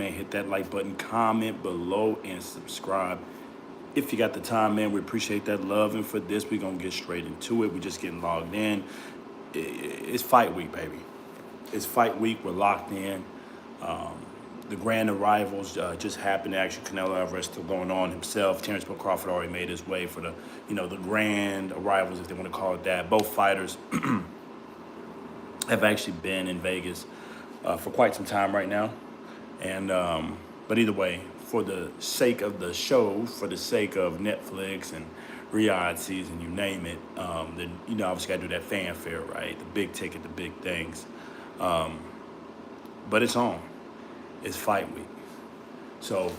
man, hit that like button, comment below, and subscribe. If you got the time, man, we appreciate that love. And for this, we're going to get straight into it. We're just getting logged in. It's fight week, baby. It's fight week. We're locked in. The grand arrivals just happened. Actually, Canelo Alvarez still going on himself. Crawford already made his way for the grand arrivals, if they want to call it that. Both fighters have actually been in Vegas for quite some time right now. And but either way, for the sake of the show, for the sake of Netflix and Riyadh season, you name it, then obviously got to do that fanfare, right? The big ticket, the big things. But it's on. It's fight week. So,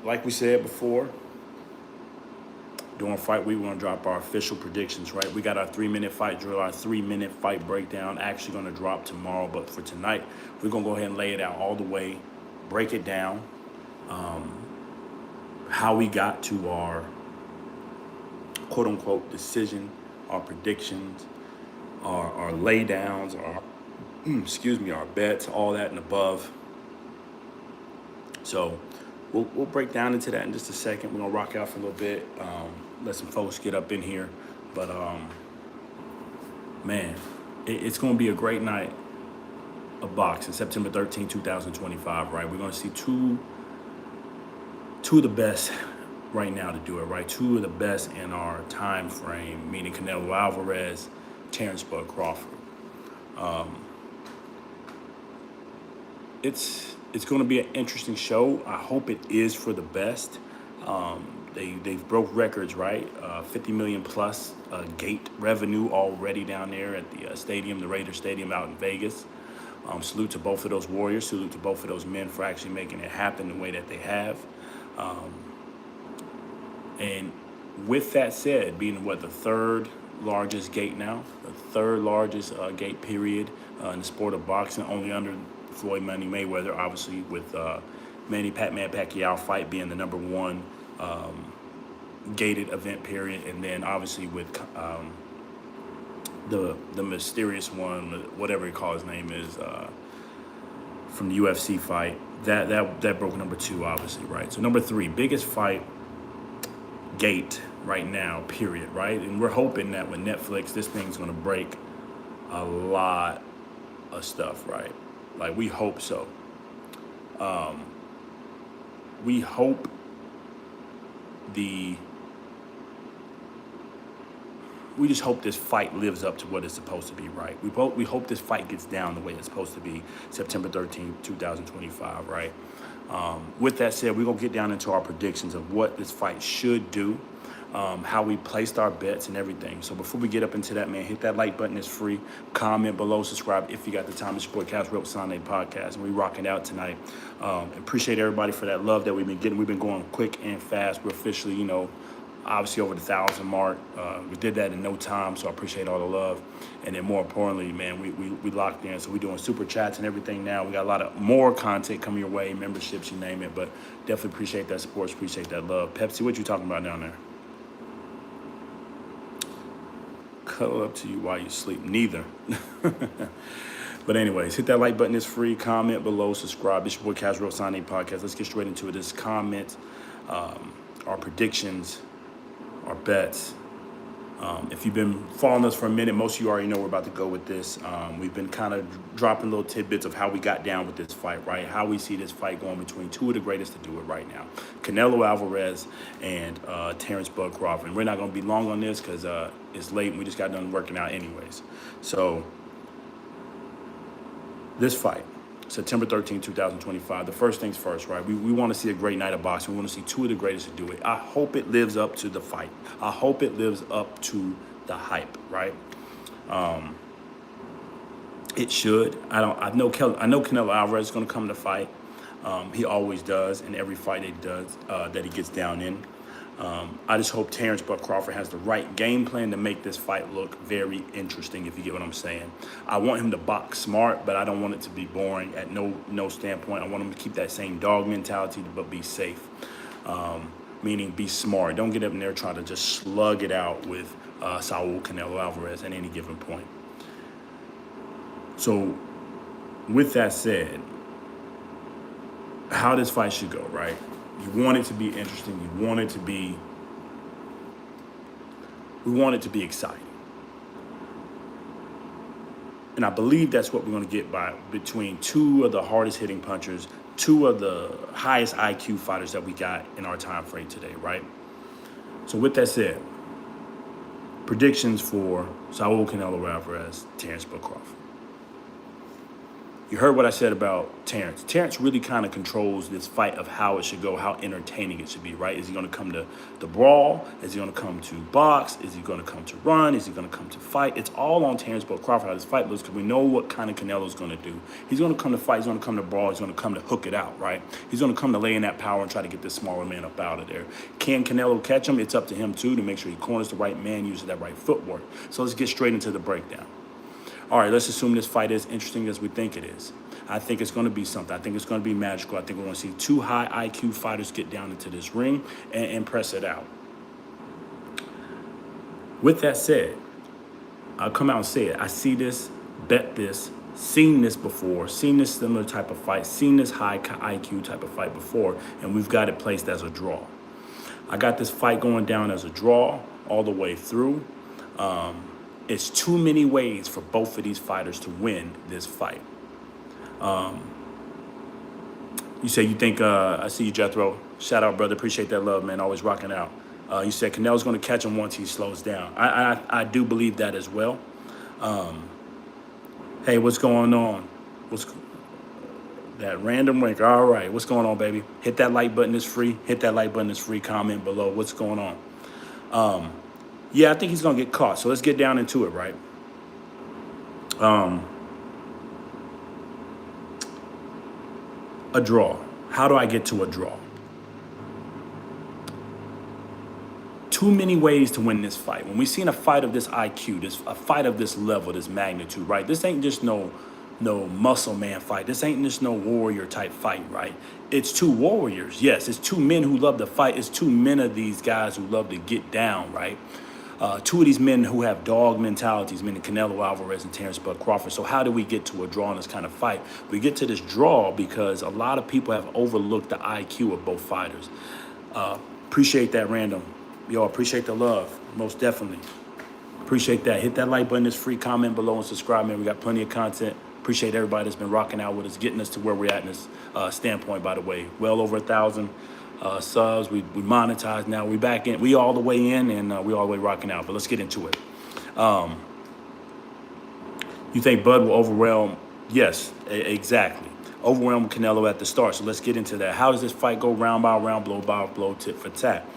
like we said before, during fight week, we're going to drop our official predictions, right? We got our 3-minute fight drill, our 3-minute fight breakdown, actually going to drop tomorrow. But for tonight, we're going to go ahead and lay it out all the way, break it down, how we got to our quote-unquote decision, our predictions, our laydowns, our our bets, all that and above. So we'll break down into that in just a second. We're gonna rock out for a little bit, let some folks get up in here. But man, it's gonna be a great night of boxing, September 13, 2025, right? We're gonna see two of the best right now to do it, right? Two of the best in our time frame, meaning Canelo Alvarez, Terrence Bud Crawford. It's going to be an interesting show. I hope it is for the best. They've broke records, right? 50 million plus gate revenue already down there at the stadium, the Raiders Stadium out in Vegas. Salute to both of those warriors. Salute to both of those men for actually making it happen the way that they have. And with that said, being the third largest gate now, the third largest gate period in the sport of boxing, only under Floyd Money Mayweather, obviously, with Manny Pacquiao fight being the number one gated event period, and then obviously with the mysterious one, whatever he calls his name is, from the UFC fight, that broke number 2, obviously, right? So number 3, biggest fight gate right now, period, right? And we're hoping that with Netflix, this thing's gonna break a lot of stuff, right? Like, we hope so. We hope we just hope this fight lives up to what it's supposed to be, right? We hope this fight gets down the way it's supposed to be, September 13th, 2025, right? With that said, we're going to get down into our predictions of what this fight should do, how we placed our bets and everything. So before we get up into that, man, hit that like button. It's free. Comment below, subscribe if you got the time. It's your boy Castro Sunday Podcast, and we rocking out tonight. Appreciate everybody for that love that we've been getting. We've been going quick and fast. We're officially, obviously over the 1,000 mark. We did that in no time, so I appreciate all the love. And then more importantly, man, we locked in. So we're doing super chats and everything now. We got a lot of more content coming your way, memberships, you name it. But definitely appreciate that support, appreciate that love. Pepsi, what you talking about down there? Cuddle up to you while you sleep. Neither. But anyways, hit that like button. It's free. Comment below, subscribe. It's your boy Castro Sunday Podcast. Let's get straight into it. This comment, our predictions, our bets. If you've been following us for a minute, most of you already know we're about to go with this. We've been kind of dropping little tidbits of how we got down with this fight, right? How we see this fight going between two of the greatest to do it right now, Canelo Alvarez and Terrence Bud Crawford. And we're not going to be long on this because it's late and we just got done working out anyways. So this fight, September 13, 2025, the first things first, right? We want to see a great night of boxing. We want to see two of the greatest to do it. I hope it lives up to the fight. I hope it lives up to the hype, right? It should. I know Canelo Alvarez is going to come to fight. He always does in every fight he does that he gets down in. I just hope Terrence Bud Crawford has the right game plan to make this fight look very interesting, if you get what I'm saying. I want him to box smart, but I don't want it to be boring at no standpoint. I want him to keep that same dog mentality, but be safe, meaning be smart. Don't get up in there trying to just slug it out with Saul Canelo Alvarez at any given point. So with that said, how this fight should go, right? You want it to be interesting. You want it to be, we want it to be exciting. And I believe that's what we're going to get by between two of the hardest hitting punchers, two of the highest IQ fighters that we got in our time frame today, right? So with that said, predictions for Saul Canelo Alvarez, Terrence Bud Crawford. You heard what I said about Terrence. Terrence really kind of controls this fight of how it should go, how entertaining it should be, right? Is he going to come to the brawl? Is he going to come to box? Is he going to come to run? Is he going to come to fight? It's all on Terrence Bud Crawford, how this fight looks, because we know what kind of Canelo's going to do. He's going to come to fight. He's going to come to brawl. He's going to come to hook it out, right? He's going to come to lay in that power and try to get this smaller man up out of there. Can Canelo catch him? It's up to him, too, to make sure he corners the right man, uses that right footwork. So let's get straight into the breakdown. All right, let's assume this fight is interesting as we think it is. I think it's going to be something. I think it's going to be magical. I think we're going to see two high IQ fighters get down into this ring and press it out. With that said, I'll come out and say it. I see this, bet this, seen this before, seen this similar type of fight, seen this high IQ type of fight before, and we've got it placed as a draw. I got this fight going down as a draw all the way through. It's too many ways for both of these fighters to win this fight. You say you think, I see you, Jethro. Shout out, brother. Appreciate that love, man. Always rocking out. You said Canelo's going to catch him once he slows down. I do believe that as well. Hey, what's going on? What's that random link? All right, what's going on, baby? Hit that like button. It's free. Hit that like button. It's free. Comment below. What's going on? Yeah, I think he's going to get caught. So let's get down into it, right? A draw. How do I get to a draw? Too many ways to win this fight. When we've seen a fight of this IQ, a fight of this level, this magnitude, right? This ain't just no muscle man fight. This ain't just no warrior type fight, right? It's two warriors. Yes, it's two men who love to fight. It's two men of these guys who love to get down, right? Two of these men who have dog mentalities, meaning Canelo Alvarez and Terrence Bud Crawford. So how do we get to a draw in this kind of fight? We get to this draw because a lot of people have overlooked the IQ of both fighters. Appreciate that, random. Yo, appreciate the love, most definitely. Appreciate that. Hit that like button. It's free. Comment below and subscribe, man. We got plenty of content. Appreciate everybody that's been rocking out with us, getting us to where we're at in this standpoint, by the way. Well over 1,000. Subs, we monetize now. We back in. We all the way in, and we all the way rocking out. But let's get into it. You think Bud will overwhelm? Yes, exactly. Overwhelm Canelo at the start. So let's get into that. How does this fight go round by round, blow by blow, tit for tat?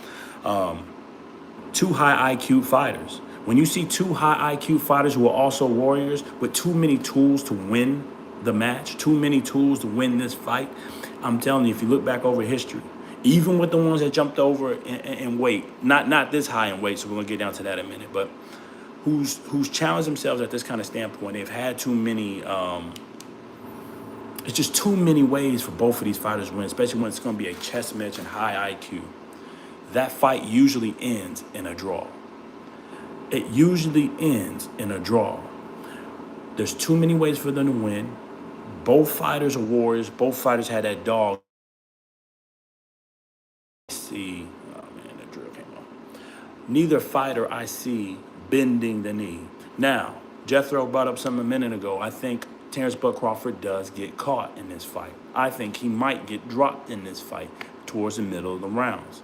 Two high IQ fighters. When you see two high IQ fighters who are also warriors with too many tools to win the match, too many tools to win this fight, I'm telling you, if you look back over history, even with the ones that jumped over in weight, not this high in weight, so we're gonna get down to that in a minute, but who's challenged themselves at this kind of standpoint, they've had too many. It's just too many ways for both of these fighters to win, especially when it's gonna be a chess match and high IQ. That fight usually ends in a draw. It usually ends in a draw. There's too many ways for them to win. Both fighters are warriors. Both fighters had that dog. See, oh man, that drill came off. Neither fighter I see bending the knee. Now, Jethro brought up something a minute ago. I think Terrence Bud Crawford does get caught in this fight. I think he might get dropped in this fight towards the middle of the rounds.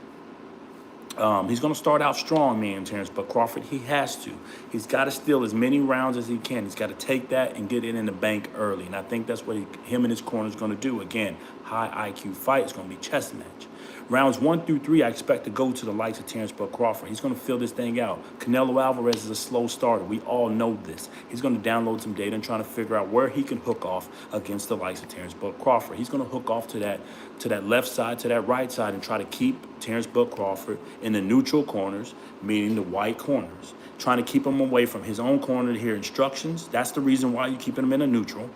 He's going to start out strong, man, Terrence Bud Crawford. He has to. He's got to steal as many rounds as he can. He's got to take that and get it in the bank early. And I think that's what him and his corner is going to do. Again, high IQ fight. It's going to be chess match. Rounds 1 through 3, I expect to go to the likes of Terrence Bud Crawford. He's going to fill this thing out. Canelo Alvarez is a slow starter. We all know this. He's going to download some data and trying to figure out where he can hook off against the likes of Terrence Bud Crawford. He's going to hook off to that left side, to that right side, and try to keep Terrence Bud Crawford in the neutral corners, meaning the white corners. Trying to keep him away from his own corner to hear instructions. That's the reason why you're keeping him in a neutral.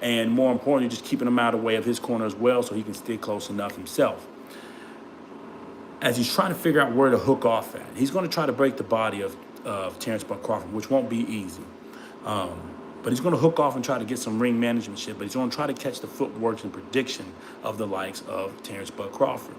And more importantly, just keeping him out of the way of his corner as well so he can stay close enough himself. As he's trying to figure out where to hook off at, he's going to try to break the body of Terrence Bud Crawford, which won't be easy. But he's going to hook off and try to get some ring managementship. But he's going to try to catch the footwork and prediction of the likes of Terrence Bud Crawford.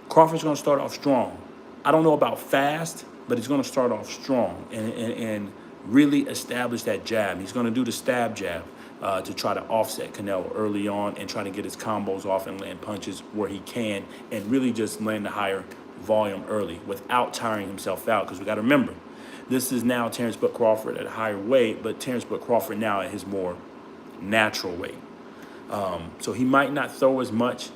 Crawford's going to start off strong. I don't know about fast, but he's going to start off strong and really establish that jab. He's going to do the stab jab to try to offset Canelo early on and try to get his combos off and land punches where he can and really just land the higher volume early without tiring himself out. Because we got to remember, this is now Terrence Bud Crawford at a higher weight, but Terrence Bud Crawford now at his more natural weight. So he might not throw as much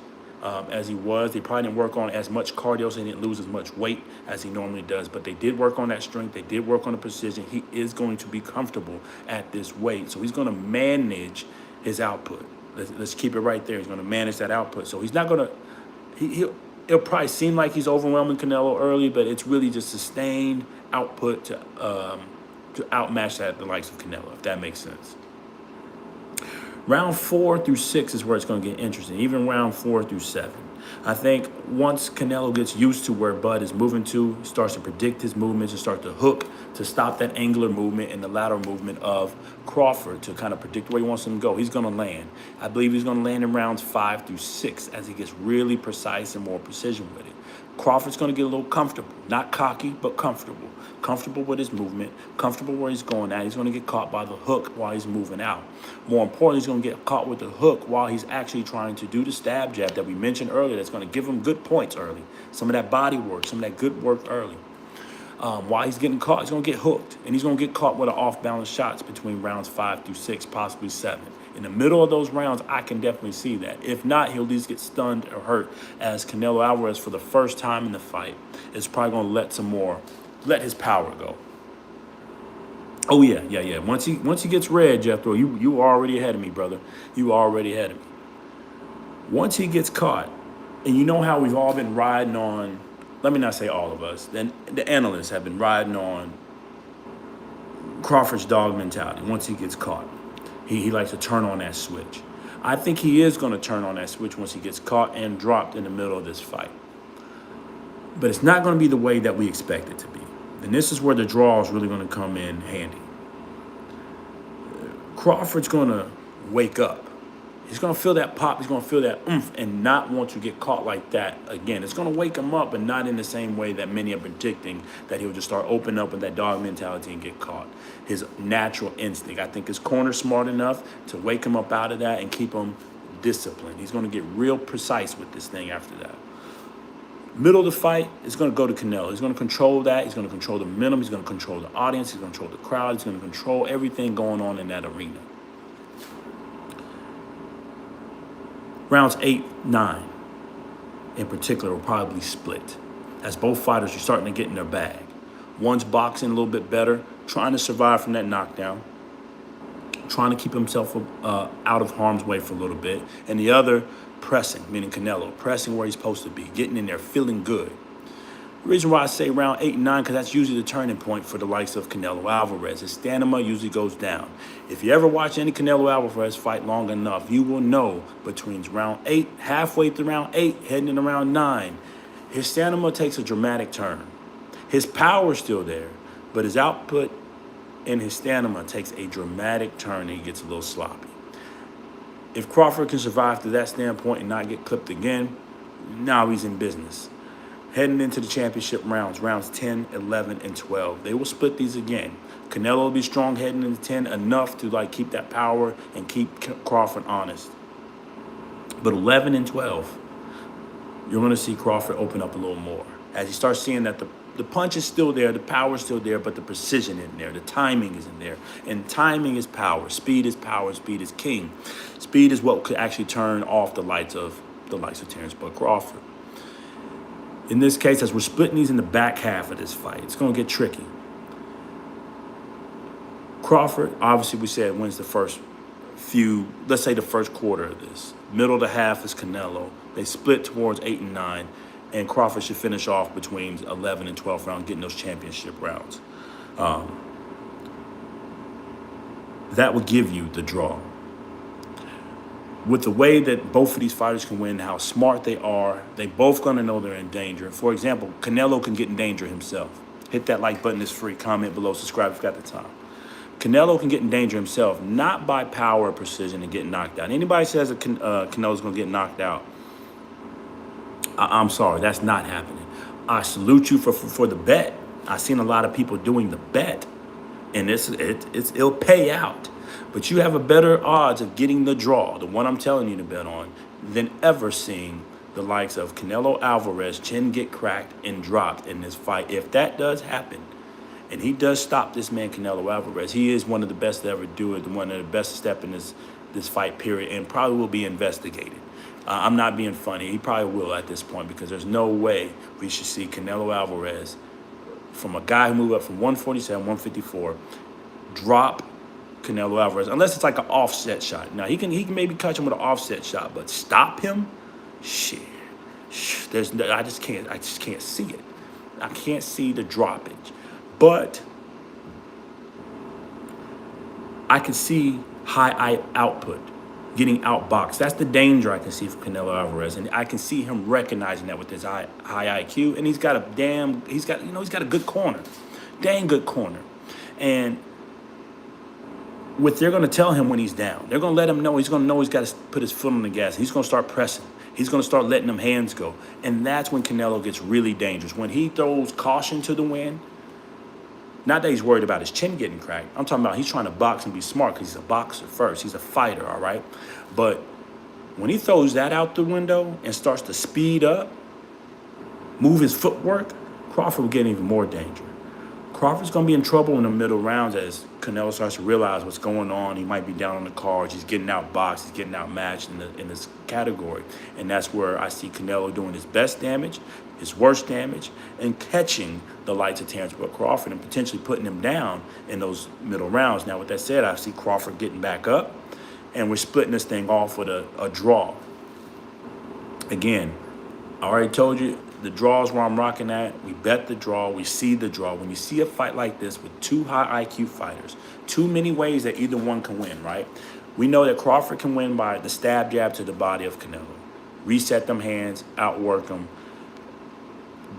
as he was. They probably didn't work on as much cardio, so he didn't lose as much weight as he normally does. But they did work on that strength. They did work on the precision. He is going to be comfortable at this weight. So he's going to manage his output. Let's keep it right there. He's going to manage that output. So he's not going to it'll probably seem like he's overwhelming Canelo early, but it's really just sustained output to outmatch the likes of Canelo, if that makes sense. Round 4 through 6 is where it's going to get interesting, even round 4 through 7. I think once Canelo gets used to where Bud is moving to, starts to predict his movements and start to hook to stop that angular movement and the lateral movement of Crawford to kind of predict where he wants him to go, he's going to land. I believe he's going to land in rounds 5 through 6 as he gets really precise and more precision with it. Crawford's going to get a little comfortable, not cocky, but comfortable. Comfortable with his movement, comfortable where he's going at. He's going to get caught by the hook while he's moving out. More importantly, he's going to get caught with the hook while he's actually trying to do the stab jab that we mentioned earlier that's going to give him good points early. Some of that body work, some of that good work early. While he's getting caught, he's going to get hooked. And he's going to get caught with off-balance shots between rounds 5 through 6, possibly 7. In the middle of those rounds, I can definitely see that. If not, he'll at least get stunned or hurt, as Canelo Alvarez, for the first time in the fight, is probably going to let his power go. Oh, yeah. Once he gets red, Jethro, you already ahead of me, brother. You already ahead of me. Once he gets caught, and you know how we've all been riding on, let me not say all of us, then the analysts have been riding on Crawford's dog mentality. Once he gets caught, he likes to turn on that switch. I think he is going to turn on that switch once he gets caught and dropped in the middle of this fight. But it's not going to be the way that we expect it to be. And this is where the draw is really going to come in handy. Crawford's going to wake up. He's going to feel that pop. He's going to feel that oomph and not want to get caught like that again. It's going to wake him up, but not in the same way that many are predicting, that he'll just start opening up with that dog mentality and get caught. His natural instinct. I think his corner's smart enough to wake him up out of that and keep him disciplined. He's going to get real precise with this thing after that. Middle of the fight is going to go to Canelo. He's going to control that. He's going to control the momentum. He's going to control the audience. He's going to control the crowd. He's going to control everything going on in that arena. Rounds 8, 9, in particular, will probably split, as both fighters are starting to get in their bag. One's boxing a little bit better, trying to survive from that knockdown, trying to keep himself out of harm's way for a little bit, and the other pressing, meaning Canelo, pressing where he's supposed to be, getting in there, feeling good. The reason why I say round 8 and 9, because that's usually the turning point for the likes of Canelo Alvarez. His stamina usually goes down. If you ever watch any Canelo Alvarez fight long enough, you will know between round 8, halfway through round 8, heading into round 9, his stamina takes a dramatic turn. His power's still there, but his output and his stamina takes a dramatic turn and he gets a little sloppy. If Crawford can survive to that standpoint and not get clipped again, now he's in business. Heading into the championship rounds 10, 11, and 12. They will split these again. Canelo will be strong heading into 10, enough to keep that power and keep Crawford honest. But 11 and 12, you're going to see Crawford open up a little more. As you start seeing that the punch is still there, the power is still there, but the precision isn't there, the timing isn't there. And timing is power, speed is king. Speed is what could actually turn off the likes of Terrence Bud Crawford. In this case, as we're splitting these in the back half of this fight, it's going to get tricky. Crawford, obviously we said, wins the first few, let's say the first quarter of this. Middle of the half is Canelo. They split towards 8 and 9, and Crawford should finish off between 11 and 12 rounds, getting those championship rounds. That would give you the draw. With the way that both of these fighters can win, how smart they are, they both going to know they're in danger. For example, Canelo can get in danger himself. Hit that like button, it's free. Comment below, subscribe if you got the time. Canelo can get in danger himself, not by power or precision and get knocked out. Anybody says that Canelo's going to get knocked out, I'm sorry, that's not happening. I salute you for the bet. I've seen a lot of people doing the bet, and it'll pay out. But you have a better odds of getting the draw, the one I'm telling you to bet on, than ever seeing the likes of Canelo Alvarez chin get cracked and dropped in this fight. If that does happen, and he does stop this man Canelo Alvarez, he is one of the best to ever do it, one of the best to step in this fight period, and probably will be investigated. I'm not being funny. He probably will at this point, because there's no way we should see Canelo Alvarez, from a guy who moved up from 147, 154, drop Canelo Alvarez, unless it's like an offset shot. Now, he can maybe catch him with an offset shot, but stop him? Shit. I just can't see it. I can't see the droppage. But I can see high output, getting outboxed. That's the danger I can see for Canelo Alvarez, and I can see him recognizing that with his high IQ. And he's got a good corner, dang good corner. And they're going to tell him when he's down. They're going to let him know. He's going to know he's got to put his foot on the gas. He's going to start pressing. He's going to start letting them hands go. And that's when Canelo gets really dangerous. When he throws caution to the wind, not that he's worried about his chin getting cracked. I'm talking about he's trying to box and be smart, because he's a boxer first. He's a fighter, all right? But when he throws that out the window and starts to speed up, move his footwork, Crawford will get even more danger. Crawford's going to be in trouble in the middle rounds as Canelo starts to realize what's going on. He might be down on the cards. He's getting outboxed. He's getting outmatched in this category. And that's where I see Canelo doing his best damage, his worst damage, and catching the likes of Terrence Crawford and potentially putting him down in those middle rounds. Now, with that said, I see Crawford getting back up, and we're splitting this thing off with a draw. Again, I already told you, the draw is where I'm rocking at. We bet the draw. We see the draw. When you see a fight like this with two high IQ fighters, too many ways that either one can win, right? We know that Crawford can win by the stab jab to the body of Canelo. Reset them hands, outwork them,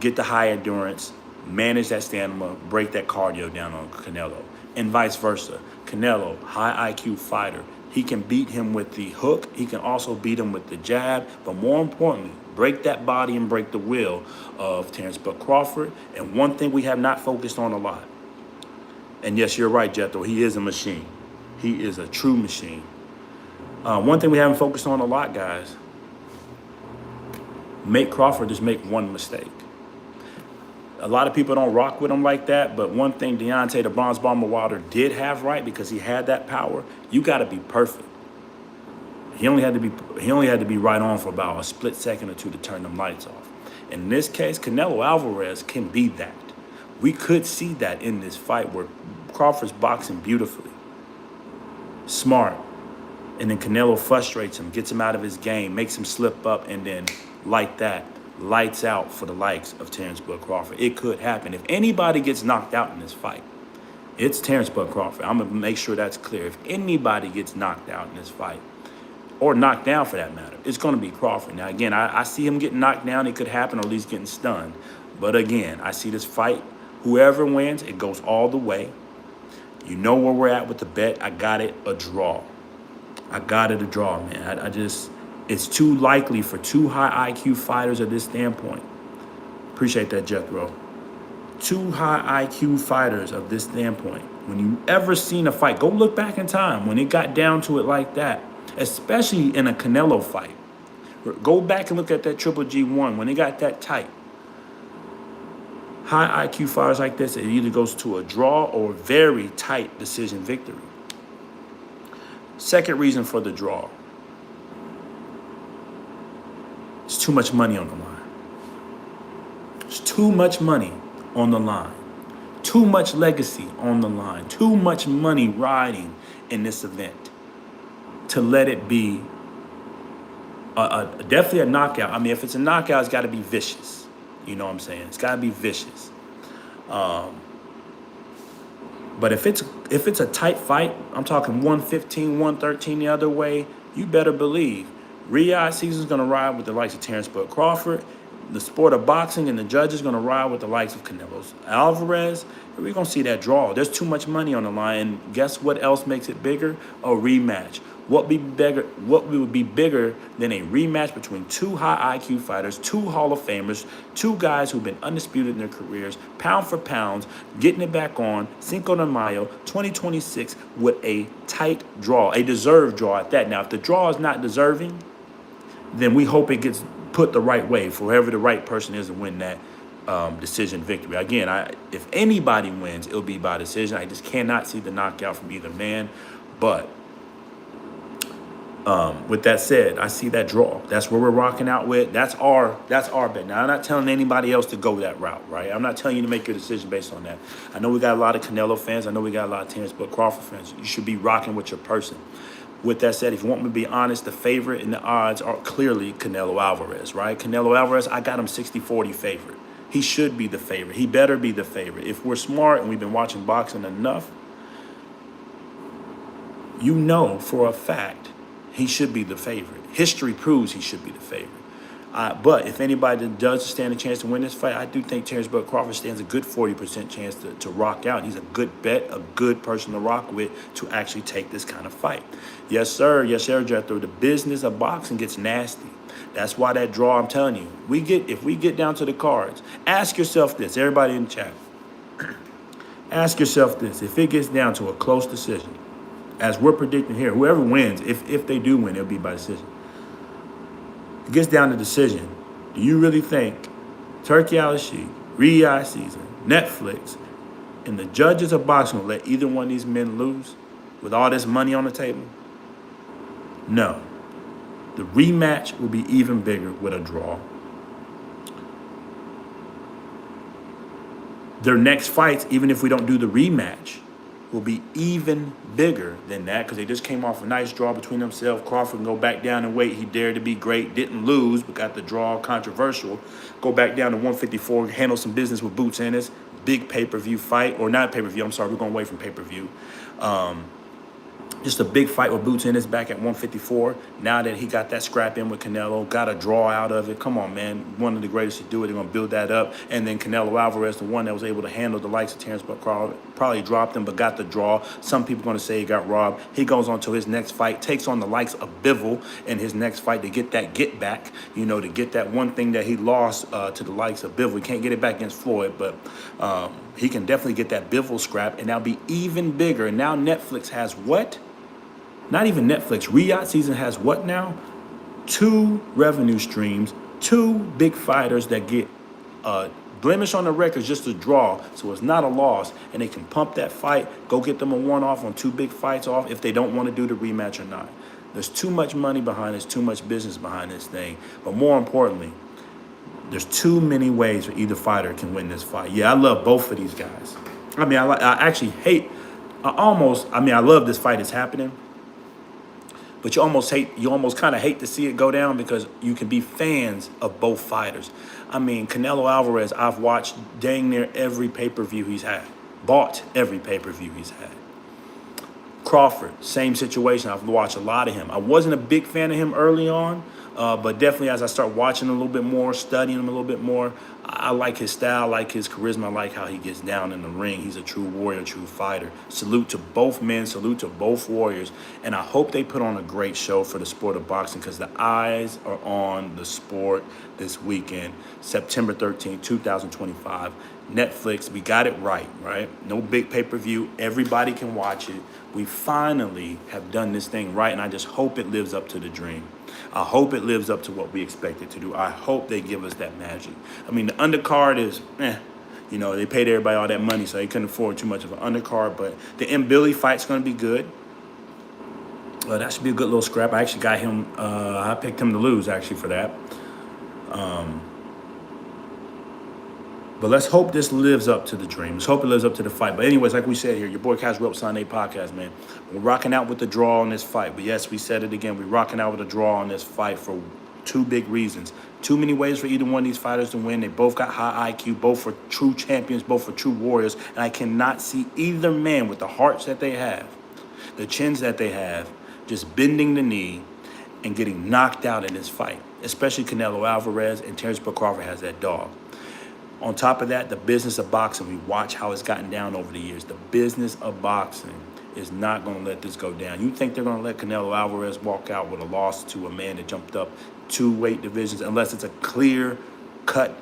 get the high endurance, manage that stamina, break that cardio down on Canelo. And vice versa. Canelo, high IQ fighter. He can beat him with the hook. He can also beat him with the jab. But more importantly, break that body and break the will of Terrence Crawford. And one thing we have not focused on a lot. And yes, you're right, Jethro. He is a machine. He is a true machine. One thing we haven't focused on a lot, guys. Make Crawford just make one mistake. A lot of people don't rock with him like that, but one thing Deontay the Bronze Bomber Wilder did have right, because he had that power, you got to be perfect. He only had to be right on for about a split second or two to turn them lights off. In this case, Canelo Alvarez can be that. We could see that in this fight where Crawford's boxing beautifully, smart, and then Canelo frustrates him, gets him out of his game, makes him slip up, and then like that, lights out for the likes of Terrence Crawford. It could happen. If anybody gets knocked out in this fight, it's Terrence Crawford. I'm going to make sure that's clear. If anybody gets knocked out in this fight, or knocked down for that matter, it's going to be Crawford. Now, again, I see him getting knocked down. It could happen, or at least getting stunned. But again, I see this fight, whoever wins, it goes all the way. You know where we're at with the bet. I got it a draw. I got it a draw, man. It's too likely for two high IQ fighters at this standpoint. Appreciate that, Jethro. Two high IQ fighters of this standpoint. When you ever seen a fight, go look back in time when it got down to it like that, especially in a Canelo fight. Go back and look at that Triple G1 when it got that tight. High IQ fighters like this, it either goes to a draw or very tight decision victory. Second reason for the draw. It's too much money on the line. There's too much money on the line. Too much legacy on the line. Too much money riding in this event to let it be definitely a knockout. I mean, if it's a knockout, it's got to be vicious. You know what I'm saying? It's got to be vicious. But if it's a tight fight, I'm talking 115, 113 the other way, you better believe Riyadh season's going to ride with the likes of Terrence Crawford. the sport of boxing, and the judge is going to ride with the likes of Canelo Alvarez. We're going to see that draw. There's too much money on the line. And guess what else makes it bigger? A rematch. What would be bigger than a rematch between two high IQ fighters, two Hall of Famers, two guys who've been undisputed in their careers, pound for pound, getting it back on Cinco de Mayo 2026 with a tight draw, a deserved draw at that. Now, if the draw is not deserving, then we hope it gets put the right way for whoever the right person is to win that decision victory. Again, if anybody wins, it'll be by decision. I just cannot see the knockout from either man. But with that said, I see that draw. That's where we're rocking out with. That's our bet. Now, I'm not telling anybody else to go that route, right? I'm not telling you to make your decision based on that. I know we got a lot of Canelo fans. I know we got a lot of Terrence Crawford fans. You should be rocking with your person. With that said, if you want me to be honest, the favorite and the odds are clearly Canelo Alvarez, right? Canelo Alvarez, I got him 60-40 favorite. He should be the favorite. He better be the favorite. If we're smart and we've been watching boxing enough, you know for a fact he should be the favorite. History proves he should be the favorite. But if anybody does stand a chance to win this fight, I do think Terrence Crawford stands a good 40% chance to rock out. He's a good bet, a good person to rock with to actually take this kind of fight. Yes, sir. Yes, sir, Jethro. The business of boxing gets nasty. That's why that draw, I'm telling you, if we get down to the cards, ask yourself this, everybody in the chat. Ask yourself this. If it gets down to a close decision, as we're predicting here, whoever wins, if they do win, it'll be by decision. It gets down to decision. Do you really think Turkey Al-Sheikh, Riyadh season, Netflix, and the judges of boxing will let either one of these men lose with all this money on the table? No. The rematch will be even bigger with a draw. Their next fights, even if we don't do the rematch, will be even bigger than that because they just came off a nice draw between themselves. Crawford can go back down and weight. He dared to be great, didn't lose, but got the draw controversial. Go back down to 154, handle some business with Boots Ennis. Big pay-per-view fight, or not pay-per-view, I'm sorry, we're going away from pay-per-view. Just a big fight with Boots Ennis back at 154. Now that he got that scrap in with Canelo, got a draw out of it. Come on, man. One of the greatest to do it. They're going to build that up. And then Canelo Alvarez, the one that was able to handle the likes of Terrence Crawford, probably dropped him but got the draw. Some people are going to say he got robbed. He goes on to his next fight, takes on the likes of Bivol in his next fight to get that get back, to get that one thing that he lost to the likes of Bivol. He can't get it back against Floyd, but he can definitely get that Bivol scrap, and that'll be even bigger. And now Netflix has what? Not even Netflix. Riyadh season has what now? 2 revenue streams, 2 big fighters that get blemish on the record just a draw, so it's not a loss, and they can pump that fight, go get them a one-off on 2 big fights off if they don't want to do the rematch or not. There's too much money behind this, too much business behind this thing. But more importantly, there's too many ways for either fighter can win this fight. Yeah, I love both of these guys. I mean, I love this fight that's happening. But you almost kind of hate to see it go down because you can be fans of both fighters. I mean, Canelo Alvarez, I've watched dang near every pay-per-view he's had. Bought every pay-per-view he's had. Crawford, same situation. I've watched a lot of him. I wasn't a big fan of him early on, but definitely as I start watching him a little bit more, studying him a little bit more, I like his style, I like his charisma, I like how he gets down in the ring. He's a true warrior, a true fighter. Salute to both men, salute to both warriors. And I hope they put on a great show for the sport of boxing because the eyes are on the sport this weekend, September 13th, 2025. Netflix, we got it right? No big pay-per-view. Everybody can watch it. We finally have done this thing right, and I just hope it lives up to the dream. I hope it lives up to what we expect it to do. I hope they give us that magic. I mean, the undercard is, they paid everybody all that money, so they couldn't afford too much of an undercard. But the M. Billy fight's going to be good. That should be a good little scrap. I actually got him. I picked him to lose, actually, for that. But let's hope this lives up to the dream. Let's hope it lives up to the fight. But anyways, like we said here, your boy Cash Up Sunday podcast, man. We're rocking out with the draw on this fight. But yes, we said it again. We're rocking out with a draw on this fight for 2 big reasons. Too many ways for either one of these fighters to win. They both got high IQ, both for true champions, both for true warriors. And I cannot see either man with the hearts that they have, the chins that they have, just bending the knee and getting knocked out in this fight. especially Canelo Alvarez, and Terrence Bud Crawford has that dog. On top of that, the business of boxing, we watch how it's gotten down over the years. The business of boxing is not going to let this go down. You think they're going to let Canelo Alvarez walk out with a loss to a man that jumped up 2 weight divisions unless it's a clear-cut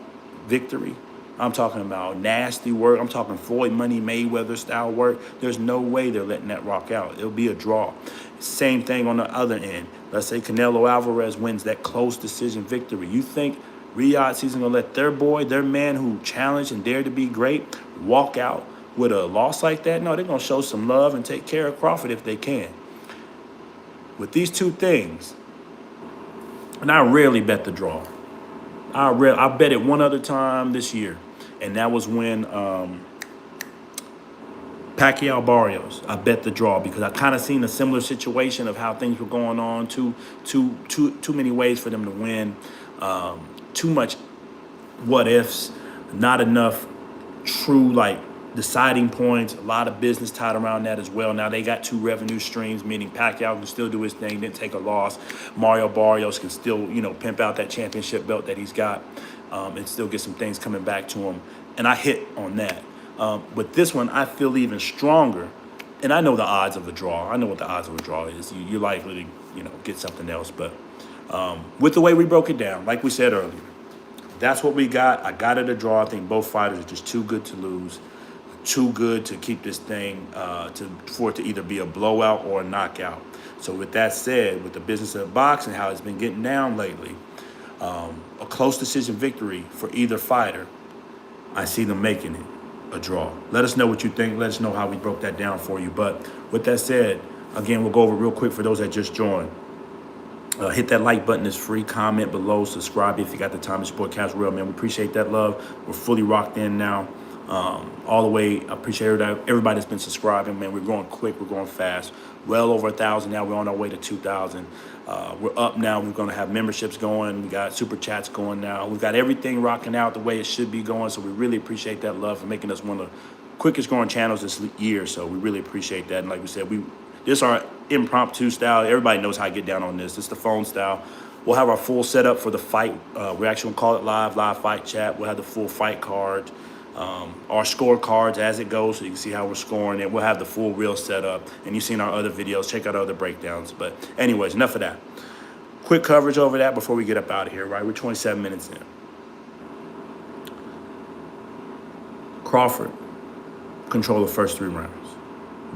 victory? I'm talking about nasty work. I'm talking Floyd Money Mayweather style work. There's no way they're letting that rock out. It'll be a draw. Same thing on the other end. Let's say Canelo Alvarez wins that close decision victory. You think Riyadh season gonna let their boy, their man who challenged and dared to be great, walk out with a loss like that? No, they're gonna show some love and take care of Crawford if they can. With these two things, and I rarely bet the draw. I bet it one other time this year, and that was when Pacquiao Barrios. I bet the draw because I kind of seen a similar situation of how things were going on. Too many ways for them to win. Too much what ifs, not enough true deciding points. A lot of business tied around that as well. Now they got 2 revenue streams, meaning Pacquiao can still do his thing, didn't take a loss. Mario Barrios can still, pimp out that championship belt that he's got, and still get some things coming back to him. And I hit on that. But this one, I feel even stronger. And I know the odds of a draw. I know what the odds of a draw is. You're likely to, get something else. But with the way we broke it down, like we said earlier, that's what we got. I got it a draw. I think both fighters are just too good to lose, too good to keep this thing for it to either be a blowout or a knockout. So with that said, with the business of boxing, how it's been getting down lately, a close decision victory for either fighter, I see them making it a draw. Let us know what you think. Let us know how we broke that down for you. But with that said, again, we'll go over real quick for those that just joined. Hit that like button. It's free. Comment below. Subscribe if you got the time to support Cash Real, man. We appreciate that love. We're fully rocked in now. All the way. I appreciate everybody that's been subscribing, man. We're going quick. We're going fast. Well over 1,000 now. We're on our way to 2,000. We're up now. We're going to have memberships going. We got super chats going now. We've got everything rocking out the way it should be going. So we really appreciate that love for making us one of the quickest growing channels this year. So we really appreciate that. And like we said, this is our impromptu style. Everybody knows how I get down on this. It's the phone style. We'll have our full setup for the fight. We're actually gonna call it live fight chat. We'll have the full fight card, our scorecards as it goes, so you can see how we're scoring, and we'll have the full reel setup. And you've seen our other videos. Check out our other breakdowns. But anyways, enough of that. Quick coverage over that before we get up out of here. Right, we're 27 minutes in. Crawford control the first 3 rounds.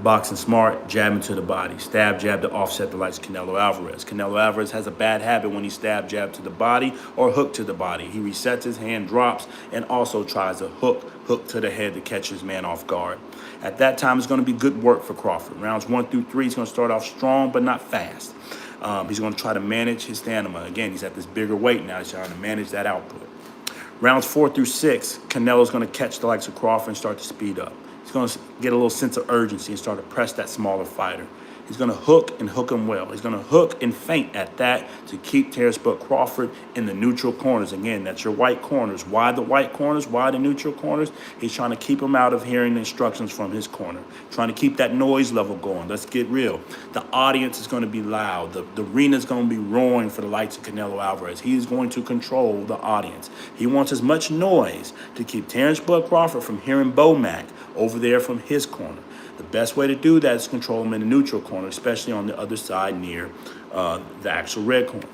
Boxing smart, jabbing to the body. Stab, jab to offset the likes of Canelo Alvarez. Canelo Alvarez has a bad habit when he stab, jab to the body or hook to the body. He resets his hand, drops, and also tries a hook to the head to catch his man off guard. At that time, it's going to be good work for Crawford. Rounds 1 through 3, he's going to start off strong but not fast. He's going to try to manage his stamina. Again, he's at this bigger weight now. He's trying to manage that output. Rounds 4 through 6, Canelo's going to catch the likes of Crawford and start to speed up. He's going to get a little sense of urgency and start to press that smaller fighter. He's going to hook and hook him well. He's going to hook and feint at that to keep Terrence Bud Crawford in the neutral corners. Again, that's your white corners. Why the white corners? Why the neutral corners? He's trying to keep him out of hearing the instructions from his corner. Trying to keep that noise level going. Let's get real. The audience is going to be loud. The arena is going to be roaring for the likes of Canelo Alvarez. He is going to control the audience. He wants as much noise to keep Terrence Bud Crawford from hearing Bomac over there from his corner. The best way to do that is control him in the neutral corner, especially on the other side near the actual red corner.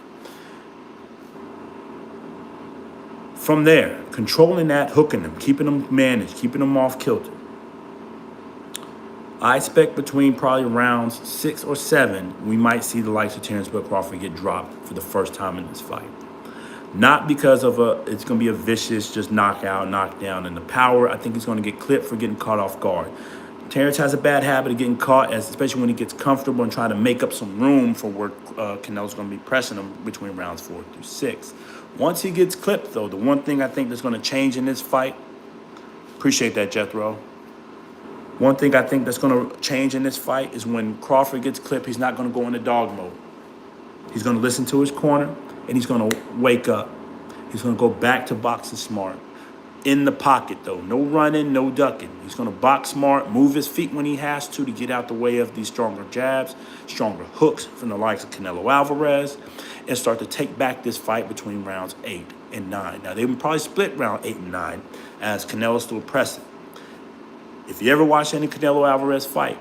From there, controlling that, hooking them, keeping them managed, keeping them off kilter. I expect between probably rounds 6 or 7, we might see the likes of Terrence Bud Crawford get dropped for the first time in this fight. Not because of it's going to be a vicious just knockout, knockdown, and the power. I think he's going to get clipped for getting caught off guard. Terrence has a bad habit of getting caught, especially when he gets comfortable and trying to make up some room for where Canelo's going to be pressing him between rounds 4 through 6. Once he gets clipped, though, the one thing I think that's going to change in this fight, appreciate that, Jethro. One thing I think that's going to change in this fight is when Crawford gets clipped, he's not going to go into dog mode. He's going to listen to his corner, and he's going to wake up. He's going to go back to boxing smart. in the pocket, though. No running, no ducking. He's going to box smart, move his feet when he has to get out the way of these stronger jabs, stronger hooks from the likes of Canelo Alvarez, and start to take back this fight between rounds 8 and 9. Now, they would probably split round 8 and 9 as Canelo's still pressing. If you ever watch any Canelo Alvarez fight,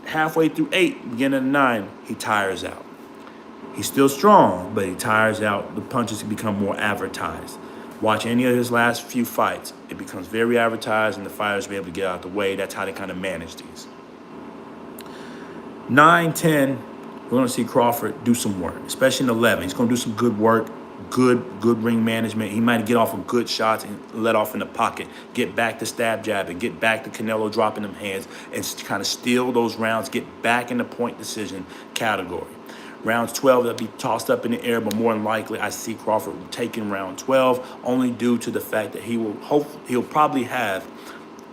halfway through 8, beginning of 9, he tires out. He's still strong, but he tires out. The punches become more advertised. Watch any of his last few fights. It becomes very advertised, and the fighters will be able to get out of the way. That's how they kind of manage these. 9, 10, we're going to see Crawford do some work, especially in 11. He's going to do some good work, good ring management. He might get off of good shots and let off in the pocket, get back to stab jabbing, get back to Canelo dropping them hands, and kind of steal those rounds, get back in the point decision category. Rounds 12, they'll be tossed up in the air, but more than likely, I see Crawford taking round 12, only due to the fact that he'll probably have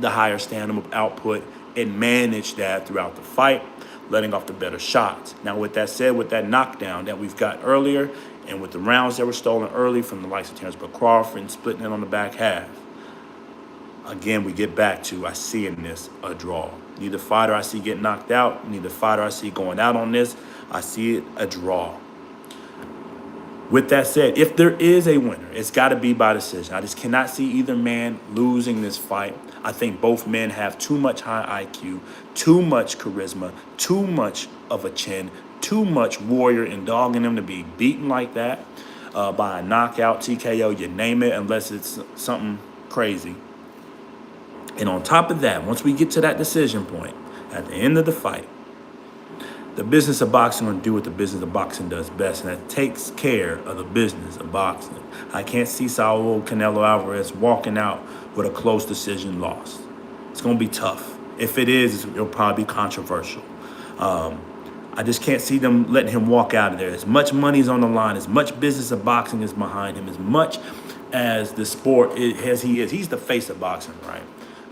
the higher stamina output and manage that throughout the fight, letting off the better shots. Now, with that said, with that knockdown that we've got earlier, and with the rounds that were stolen early from the likes of Terrence Crawford and splitting it on the back half, again, we get back to I see in this a draw. Neither fighter I see get knocked out, neither fighter I see going out on this. I see it a draw. With that said, if there is a winner, it's got to be by decision. I just cannot see either man losing this fight. I think both men have too much high IQ, too much charisma, too much of a chin, too much warrior in dogging them to be beaten like that by a knockout, TKO, you name it, unless it's something crazy. And on top of that, once we get to that decision point, at the end of the fight, the business of boxing will do what the business of boxing does best, and that takes care of the business of boxing. I can't see Saul Canelo Alvarez walking out with a close decision loss. It's going to be tough. If it is, it'll probably be controversial. I just can't see them letting him walk out of there. As much money's on the line, as much business of boxing is behind him, as much as the sport as he is. He's the face of boxing, right?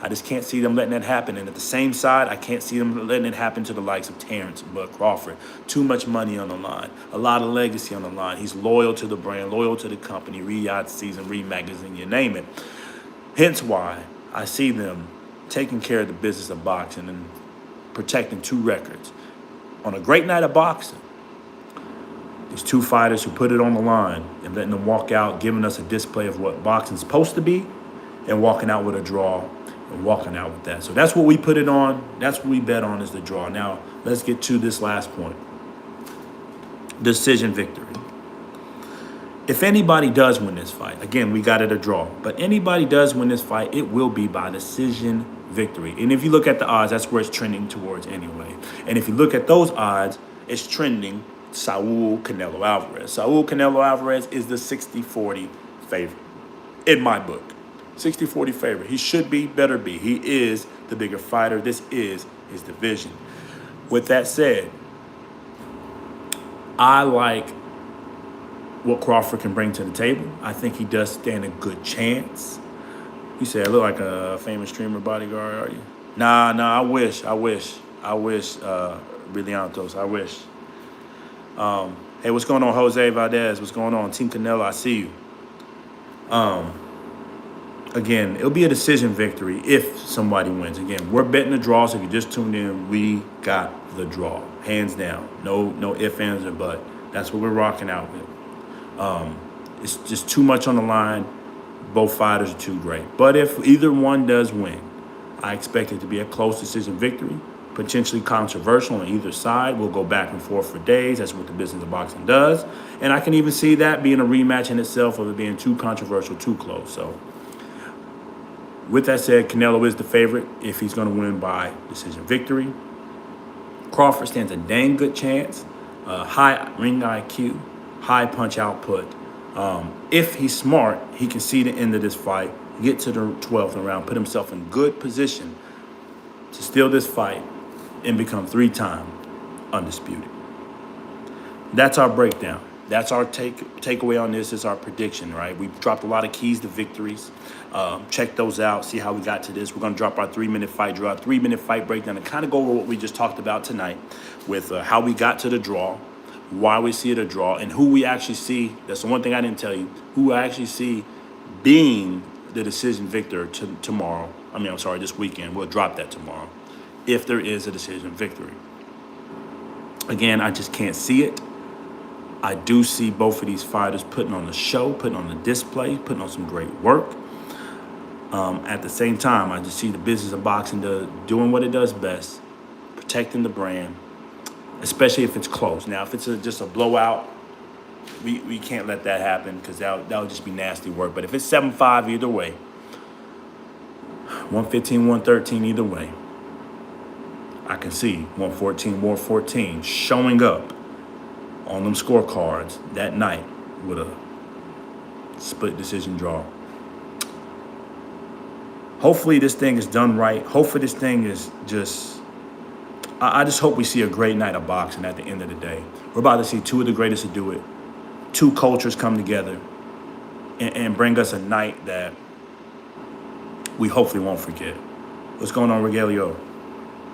I just can't see them letting that happen. And at the same side, I can't see them letting it happen to the likes of Terrence Crawford. Too much money on the line. A lot of legacy on the line. He's loyal to the brand, loyal to the company, Riyadh season, Magazine, you name it. Hence why I see them taking care of the business of boxing and protecting 2 records. On a great night of boxing, these 2 fighters who put it on the line and letting them walk out, giving us a display of what boxing's supposed to be, and walking out with a draw. And walking out with that. So that's what we put it on. That's what we bet on is the draw. Now, let's get to this last point. Decision victory. If anybody does win this fight, again, we got it a draw. But anybody does win this fight, it will be by decision victory. And if you look at the odds, that's where it's trending towards anyway. And if you look at those odds, it's trending Saul Canelo Alvarez. Saul Canelo Alvarez is the 60-40 favorite in my book. 60-40 favorite. He should be, better be. He is the bigger fighter. This is his division. With that said, I like what Crawford can bring to the table. I think he does stand a good chance. You say I look like a famous streamer bodyguard, are you? Nah, I wish, Brilliantos, I wish. Hey, what's going on, Jose Valdez? What's going on? Team Canelo, I see you. Again, it'll be a decision victory if somebody wins. Again, we're betting the draw, so if you just tuned in, we got the draw. Hands down. No ifs, ands, or buts. That's what we're rocking out with. It's just too much on the line. Both fighters are too great. But if either one does win, I expect it to be a close decision victory, potentially controversial on either side. We'll go back and forth for days. That's what the business of boxing does. And I can even see that being a rematch in itself of it being too controversial, too close. So, with that said, Canelo is the favorite if he's going to win by decision victory. Crawford stands a dang good chance. High ring IQ, high punch output. If he's smart, he can see the end of this fight, get to the 12th round, put himself in good position to steal this fight and become 3-time undisputed. That's our breakdown. That's our takeaway on this. Is our prediction, right? We've dropped a lot of keys to victories. Check those out. See how we got to this. We're going to drop our 3-minute fight draw, 3-minute fight breakdown, and kind of go over what we just talked about tonight with how we got to the draw, why we see it a draw, and who we actually see. That's the one thing I didn't tell you. Who I actually see being the decision victor tomorrow. I'm sorry, this weekend. We'll drop that tomorrow. If there is a decision victory. Again, I just can't see it. I do see both of these fighters putting on the show, putting on the display, putting on some great work. At the same time, I just see the business of boxing doing what it does best, protecting the brand, especially if it's close. Now, if it's just a blowout, we can't let that happen because that would just be nasty work. But if it's 7-5 either way, 115, 113 either way, I can see 114, 114 showing up on them scorecards that night with a split decision draw. Hopefully this thing is done right. Hopefully this thing is just, I just hope we see a great night of boxing at the end of the day. We're about to see two of the greatest to do it. Two cultures come together and bring us a night that we hopefully won't forget. What's going on, Regalio?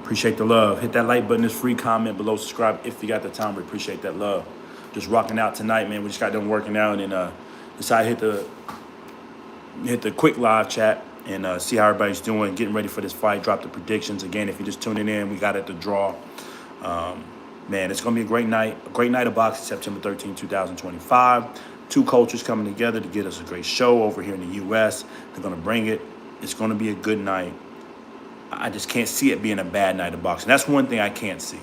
Appreciate the love. Hit that like button. It's free. Comment below. Subscribe if you got the time. We appreciate that love. Just rocking out tonight, man. We just got done working out and decided to hit the quick live chat and see how everybody's doing, getting ready for this fight. Drop the predictions. Again, if you're just tuning in, we got it to draw. Man, it's going to be a great night of boxing, September 13, 2025. Two cultures coming together to get us a great show over here in the U.S. They're going to bring it. It's going to be a good night. I just can't see it being a bad night of boxing. That's one thing I can't see.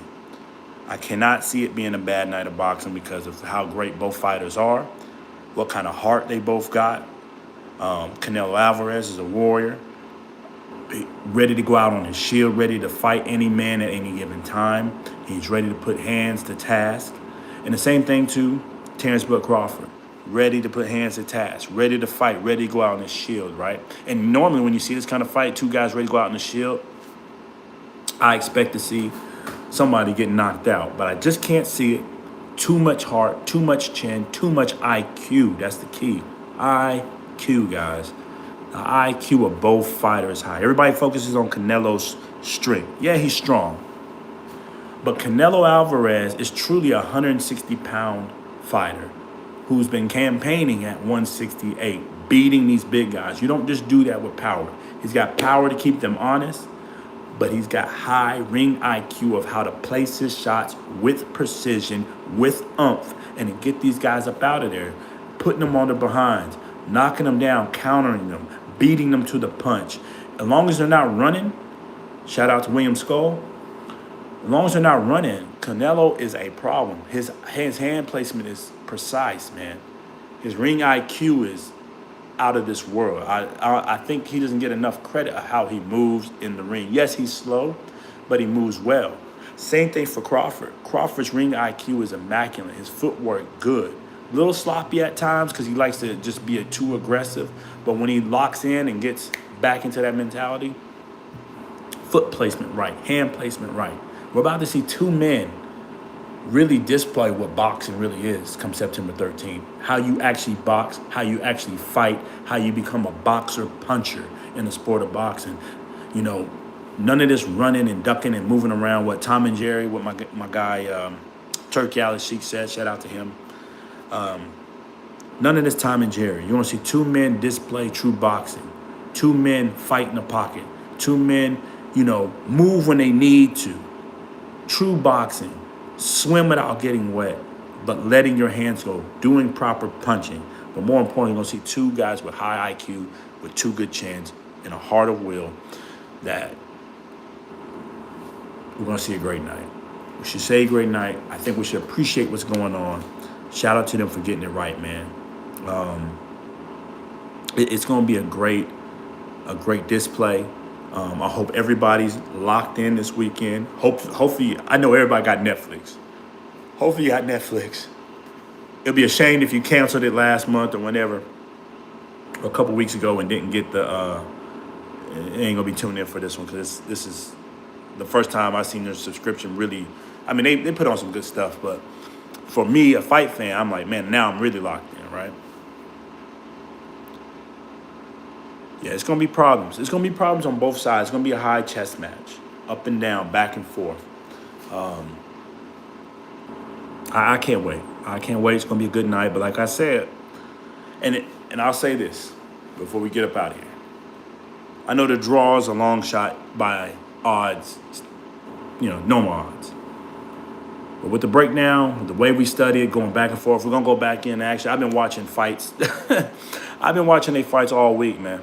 I cannot see it being a bad night of boxing because of how great both fighters are, what kind of heart they both got. Canelo Alvarez is a warrior, ready to go out on his shield, ready to fight any man at any given time. He's ready to put hands to task. And the same thing to Terrence Bud Crawford, ready to put hands to task, ready to fight, ready to go out on his shield, right? And normally when you see this kind of fight, two guys ready to go out on the shield, I expect to see somebody get knocked out. But I just can't see it. Too much heart, too much chin, too much IQ. That's the key. IQ, guys. The IQ of both fighters high. Everybody focuses on Canelo's strength. Yeah, he's strong. But Canelo Alvarez is truly a 160-pound fighter who's been campaigning at 168, beating these big guys. You don't just do that with power. He's got power to keep them honest, but he's got high ring IQ of how to place his shots with precision, with oomph, and to get these guys up out of there, putting them on their behinds, knocking them down, countering them, beating them to the punch. As long as they're not running, shout out to William Skull, as long as they're not running, Canelo is a problem. His hand placement is precise, man. His ring IQ is out of this world. I think he doesn't get enough credit of how he moves in the ring. Yes, he's slow, but he moves well. Same thing for Crawford. Crawford's ring IQ is immaculate. His footwork, good. A little sloppy at times because he likes to just be too aggressive. But when he locks in and gets back into that mentality, foot placement right, hand placement right. We're about to see two men really display what boxing really is come September 13th. How you actually box, how you actually fight, how you become a boxer puncher in the sport of boxing. You know, none of this running and ducking and moving around. What Tom and Jerry, what my guy Turkey Al-Sheikh said, shout out to him. None of this Tom and Jerry. You want to see two men display true boxing. Two men fight in the pocket. Two men, move when they need to. True boxing. Swim without getting wet, but letting your hands go, doing proper punching. But more importantly, you're going to see two guys with high IQ, with two good chins, and a heart of will that we're going to see a great night. We should say a great night. I think we should appreciate what's going on. Shout out to them for getting it right, man. It's going to be a great display. I hope everybody's locked in this weekend. Hopefully, I know everybody got Netflix. Hopefully you got Netflix. It'll be a shame if you canceled it last month or whenever, or a couple weeks ago, and didn't get the. It ain't gonna be tuned in for this one because this is the first time I've seen their subscription really. I mean, they put on some good stuff, but for me, a fight fan, I'm like, man, now I'm really locked in, right? Yeah, it's going to be problems. It's going to be problems on both sides. It's going to be a high chess match, up and down, back and forth. I can't wait. I can't wait. It's going to be a good night. But like I said, and I'll say this, before we get up out of here. I know the draw is a long shot by odds, normal odds. But with the breakdown, with the way we study it, going back and forth, we're going to go back in action. I've been watching fights. I've been watching their fights all week, man.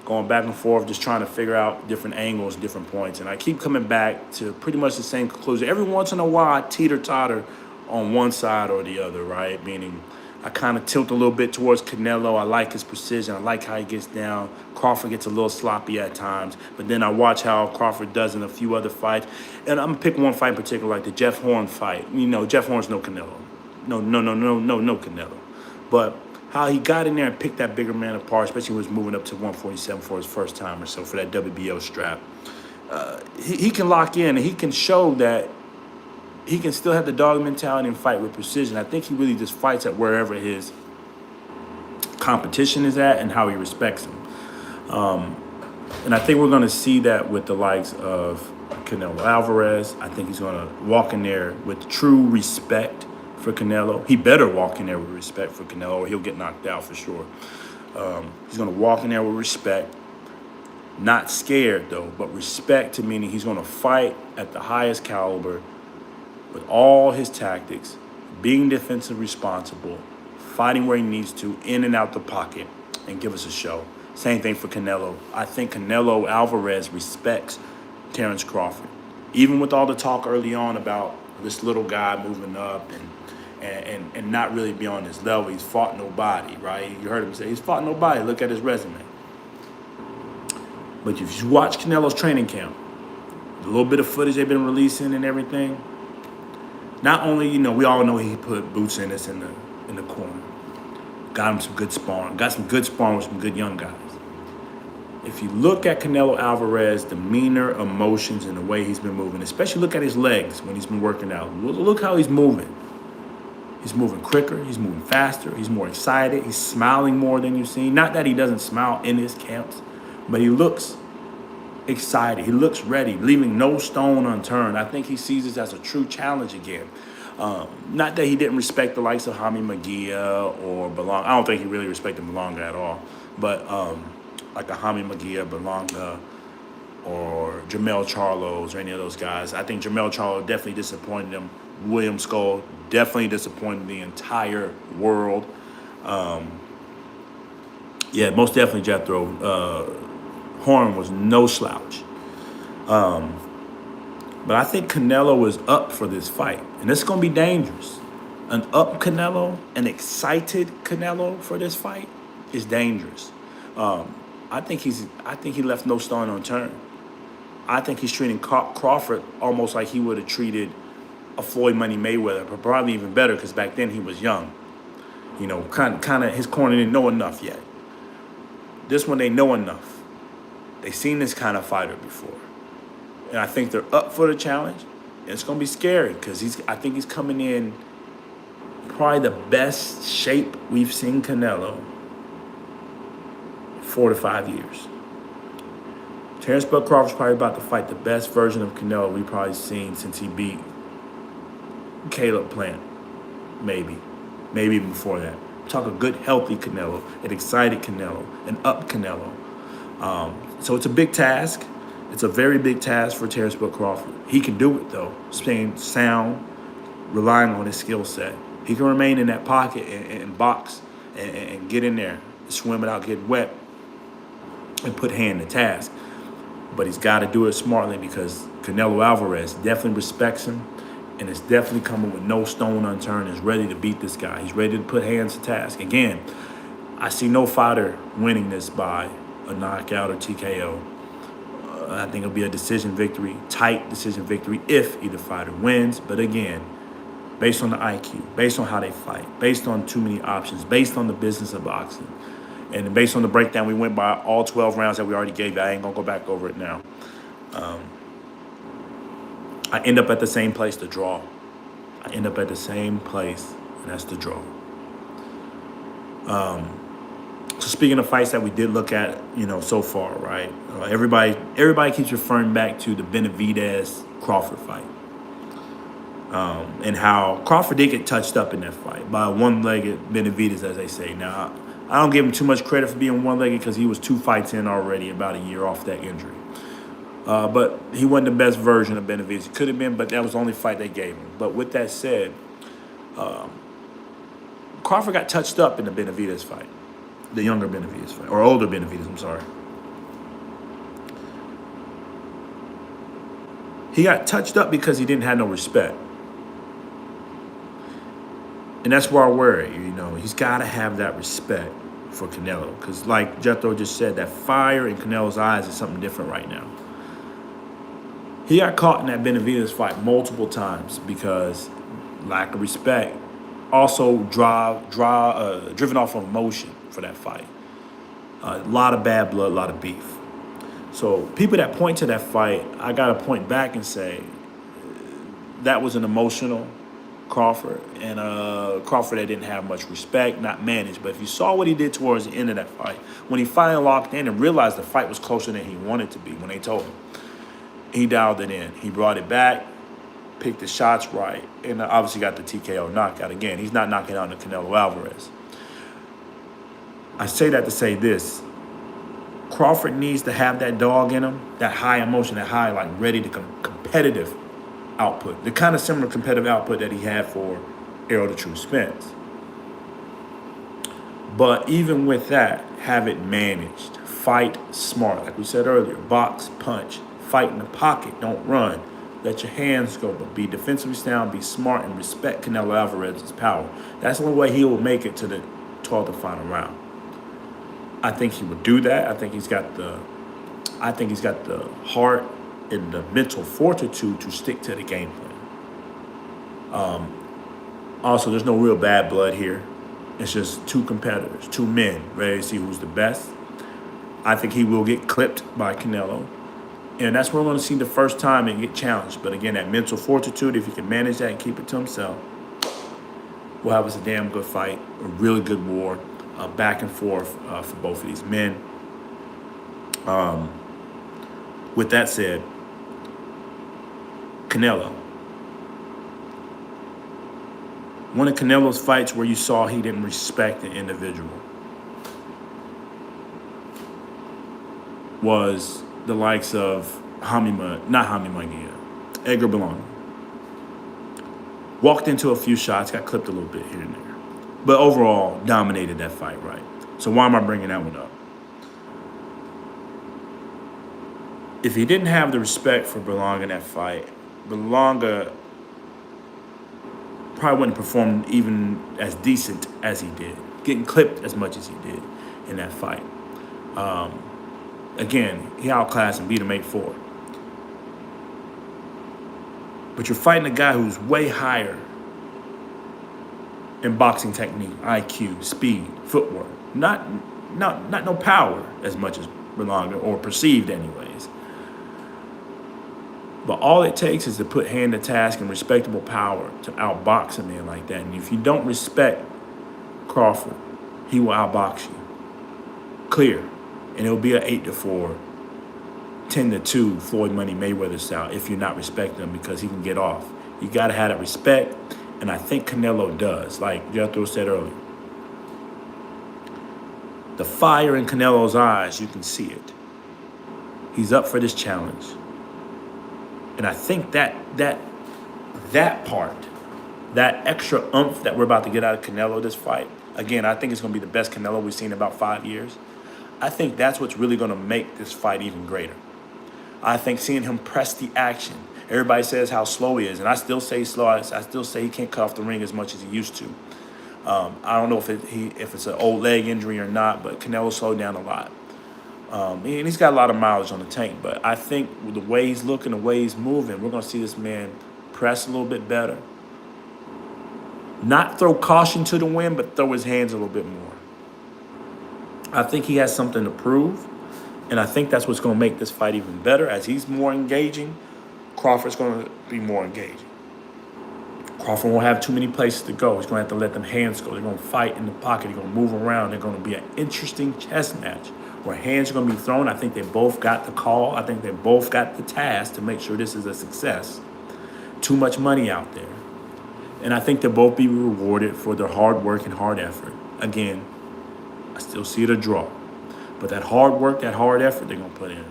Going back and forth, just trying to figure out different angles, different points. And I keep coming back to pretty much the same conclusion. Every once in a while, I teeter-totter on one side or the other, right? Meaning I kind of tilt a little bit towards Canelo. I like his precision. I like how he gets down. Crawford gets a little sloppy at times. But then I watch how Crawford does in a few other fights. And I'm going to pick one fight in particular, like the Jeff Horn fight. Jeff Horn's no Canelo. No Canelo. But how he got in there and picked that bigger man apart, especially when he was moving up to 147 for his first time or so for that WBO strap. He can lock in and he can show that he can still have the dog mentality and fight with precision. I think he really just fights at wherever his competition is at and how he respects him. And I think we're going to see that with the likes of Canelo Alvarez. I think he's going to walk in there with true respect for Canelo. He better walk in there with respect for Canelo or he'll get knocked out for sure. He's going to walk in there with respect. Not scared, though, but respect to meaning he's going to fight at the highest caliber with all his tactics, being defensive responsible, fighting where he needs to, in and out the pocket, and give us a show. Same thing for Canelo. I think Canelo Alvarez respects Terrence Crawford. Even with all the talk early on about this little guy moving up and not really be on his level. He's fought nobody, right? You heard him say he's fought nobody. Look at his resume. But if you watch Canelo's training camp, the little bit of footage they've been releasing and everything, not only, we all know he put Boots in us in the corner. Got him some good sparring. Got some good sparring with some good young guys. If you look at Canelo Alvarez's demeanor, emotions, and the way he's been moving, especially look at his legs when he's been working out. Look how he's moving. He's moving quicker. He's moving faster. He's more excited. He's smiling more than you've seen. Not that he doesn't smile in his camps, but he looks excited. He looks ready, leaving no stone unturned. I think he sees this as a true challenge again. Not that he didn't respect the likes of Jaime Magia or Belonga. I don't think he really respected Belonga at all. But like a Jaime Magia, Belonga, or Jamel Charlos or any of those guys. I think Jamel Charlo definitely disappointed him. William Skull definitely disappointed the entire world. Yeah, most definitely Jethro. Horn was no slouch. But I think Canelo is up for this fight. And it's going to be dangerous. An up Canelo, an excited Canelo for this fight is dangerous. I think he left no stone unturned. I think he's treating Crawford almost like he would have treated a Floyd Money Mayweather, but probably even better because back then he was young. Kind of his corner didn't know enough yet. This one they know enough. They've seen this kind of fighter before. And I think they're up for the challenge. And it's going to be scary because I think he's coming in probably the best shape we've seen Canelo in 4 to 5 years. Terrence Bud Crawford's probably about to fight the best version of Canelo we've probably seen since he beat Caleb Plant. Maybe even before that. Talk a good, healthy Canelo, an excited Canelo, an up Canelo. So it's a big task. It's a very big task for Terrence Bud Crawford. He can do it, though, staying sound, relying on his skill set. He can remain in that pocket and box and get in there, swim without getting wet, and put hand to task. But he's got to do it smartly because Canelo Alvarez definitely respects him and is definitely coming with no stone unturned, is ready to beat this guy. He's ready to put hands to task. Again, I see no fighter winning this by a knockout or TKO. I think it'll be a decision victory, tight decision victory if either fighter wins. But again, based on the IQ, based on how they fight, based on too many options, based on the business of boxing, and based on the breakdown we went by all 12 rounds that we already gave, I ain't going to go back over it now. I end up at the same place, the draw. I end up at the same place, and that's the draw. So speaking of fights that we did look at, so far, right? Everybody keeps referring back to the Benavidez-Crawford fight. And how Crawford did get touched up in that fight by a one-legged Benavidez, as they say. Now, I don't give him too much credit for being one-legged because he was 2 fights in already, about a year off that injury. But he wasn't the best version of Benavidez. He could have been, but that was the only fight they gave him. But with that said, Crawford got touched up in the Benavidez fight, the younger Benavidez fight, or older Benavidez, I'm sorry. He got touched up because he didn't have no respect. And that's where I worry, he's got to have that respect for Canelo. Because like Jethro just said, that fire in Canelo's eyes is something different right now. He got caught in that Benavidez fight multiple times because lack of respect. Also driven off of emotion for that fight. A lot of bad blood, a lot of beef. So people that point to that fight, I got to point back and say that was an emotional Crawford, and Crawford that didn't have much respect, not managed. But if you saw what he did towards the end of that fight, when he finally locked in and realized the fight was closer than he wanted to be, when they told him, he dialed it in. He brought it back, picked the shots right, and obviously got the TKO knockout. Again, he's not knocking out the Canelo Alvarez. I say that to say this. Crawford needs to have that dog in him, that high emotion, that high, like ready to competitive output. The kind of similar competitive output that he had for Errol the True Spence. But even with that, have it managed. Fight smart. Like we said earlier, box, punch, fight in the pocket, don't run. Let your hands go, but be defensively sound, be smart, and respect Canelo Alvarez's power. That's the only way he will make it to the 12th and final round. I think he would do that. I think he's got the heart and the mental fortitude to stick to the game plan. Also, there's no real bad blood here. It's just 2 competitors, 2 men ready to see who's the best. I think he will get clipped by Canelo. And that's where we're going to see the first time and get challenged. But again, that mental fortitude, if he can manage that and keep it to himself, we'll have us a damn good fight, a really good war, back and forth for both of these men. With that said, Canelo. One of Canelo's fights where you saw he didn't respect the individual was the likes of Edgar Belong. Walked into a few shots, got clipped a little bit here and there. But overall, dominated that fight, right? So why am I bringing that one up? If he didn't have the respect for Berlanga in that fight, Berlanga probably wouldn't perform even as decent as he did, getting clipped as much as he did in that fight. Again, he outclassed and beat him 8-4. But you're fighting a guy who's way higher in boxing technique, IQ, speed, footwork. Not no power as much as Berlanga, or perceived anyways. But all it takes is to put hand to task and respectable power to outbox a man like that. And if you don't respect Crawford, he will outbox you. Clear. And it'll be an 8-4, 10-2 Floyd Money Mayweather style if you're not respecting him, because he can get off. You got to have that respect, and I think Canelo does. Like Jethro said earlier, the fire in Canelo's eyes, you can see it. He's up for this challenge. And I think that part, that extra oomph that we're about to get out of Canelo this fight, again, I think it's going to be the best Canelo we've seen in about 5 years. I think that's what's really going to make this fight even greater. I think seeing him press the action. Everybody says how slow he is, and I still say slow. I still say he can't cut off the ring as much as he used to. I don't know if it's an old leg injury or not, but Canelo slowed down a lot. And he's got a lot of mileage on the tank, but I think with the way he's looking, the way he's moving, we're going to see this man press a little bit better. Not throw caution to the wind, but throw his hands a little bit more. I think he has something to prove, and I think that's what's going to make this fight even better. As he's more engaging, Crawford's going to be more engaging. Crawford won't have too many places to go. He's going to have to let them hands go. They're going to fight in the pocket. They're going to move around. They're going to be an interesting chess match where hands are going to be thrown. I think they both got the call. I think they both got the task to make sure this is a success. Too much money out there. And I think they'll both be rewarded for their hard work and hard effort. Again, I still see it a draw. But that hard work, that hard effort they're going to put in,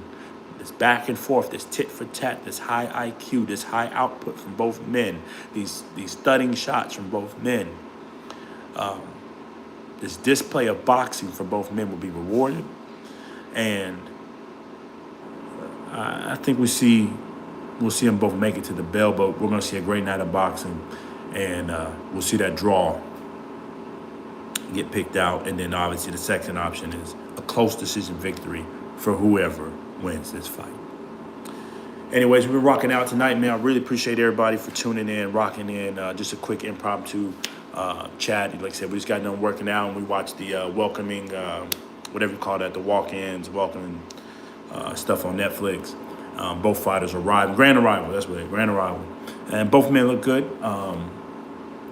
this back and forth, this tit for tat, this high IQ, this high output from both men, these thudding shots from both men, this display of boxing for both men will be rewarded. And I think we'll see them both make it to the bell, but we're going to see a great night of boxing. And we'll see that draw get picked out. And then obviously the second option is a close decision victory for whoever wins this fight. Anyways, we've been rocking out tonight, man. I really appreciate everybody for tuning in, rocking in. Just a quick impromptu chat. Like I said, we just got done working out and we watched the welcoming, whatever you call that, the walk-ins, welcoming stuff on Netflix. Both fighters arrived. Grand arrival, that's what it is, grand arrival. And both men look good.